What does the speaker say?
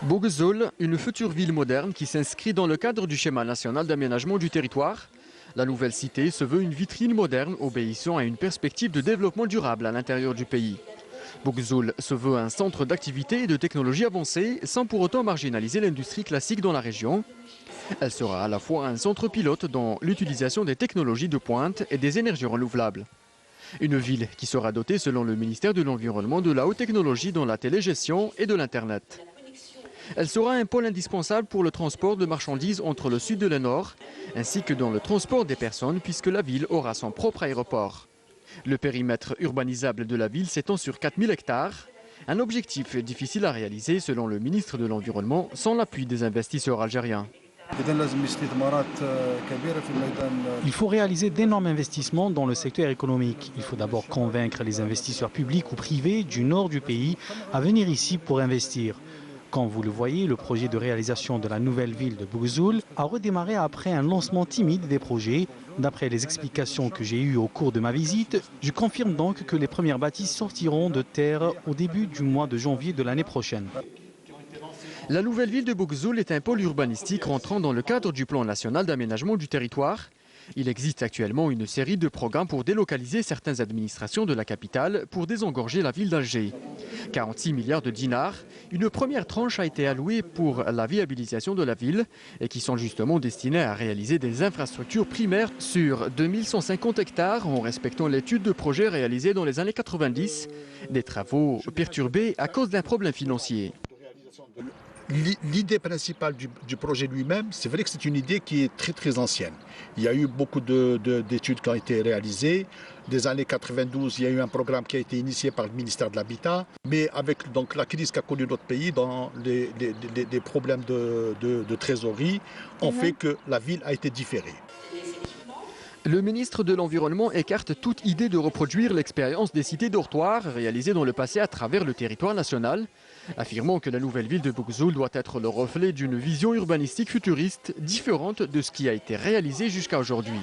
Boghzoul, une future ville moderne qui s'inscrit dans le cadre du schéma national d'aménagement du territoire. La nouvelle cité se veut une vitrine moderne obéissant à une perspective de développement durable à l'intérieur du pays. Boghzoul se veut un centre d'activité et de technologie avancée sans pour autant marginaliser l'industrie classique dans la région. Elle sera à la fois un centre pilote dans l'utilisation des technologies de pointe et des énergies renouvelables. Une ville qui sera dotée selon le ministère de l'Environnement de la haute technologie dans la télégestion et de l'Internet. Elle sera un pôle indispensable pour le transport de marchandises entre le sud et le nord, ainsi que dans le transport des personnes puisque la ville aura son propre aéroport. Le périmètre urbanisable de la ville s'étend sur 4000 hectares, un objectif difficile à réaliser selon le ministre de l'Environnement sans l'appui des investisseurs algériens. Il faut réaliser d'énormes investissements dans le secteur économique. Il faut d'abord convaincre les investisseurs publics ou privés du nord du pays à venir ici pour investir. Comme vous le voyez, le projet de réalisation de la nouvelle ville de Boghzoul a redémarré après un lancement timide des projets. D'après les explications que j'ai eues au cours de ma visite, je confirme donc que les premières bâtisses sortiront de terre au début du mois de janvier de l'année prochaine. La nouvelle ville de Boghzoul est un pôle urbanistique rentrant dans le cadre du plan national d'aménagement du territoire. Il existe actuellement une série de programmes pour délocaliser certaines administrations de la capitale pour désengorger la ville d'Alger. 46 milliards de dinars, une première tranche a été allouée pour la viabilisation de la ville et qui sont justement destinés à réaliser des infrastructures primaires sur 2150 hectares en respectant l'étude de projet réalisée dans les années 90, des travaux perturbés à cause d'un problème financier. L'idée principale du projet lui-même, c'est vrai que c'est une idée qui est très ancienne. Il y a eu beaucoup d'études qui ont été réalisées. Des années 92, il y a eu un programme qui a été initié par le ministère de l'Habitat. Mais avec donc, la crise qu'a connue notre pays, dans les problèmes de trésorerie, ont fait que la ville a été différée. Le ministre de l'Environnement écarte toute idée de reproduire l'expérience des cités dortoirs réalisées dans le passé à travers le territoire national, affirmant que la nouvelle ville de Boghzoul doit être le reflet d'une vision urbanistique futuriste différente de ce qui a été réalisé jusqu'à aujourd'hui.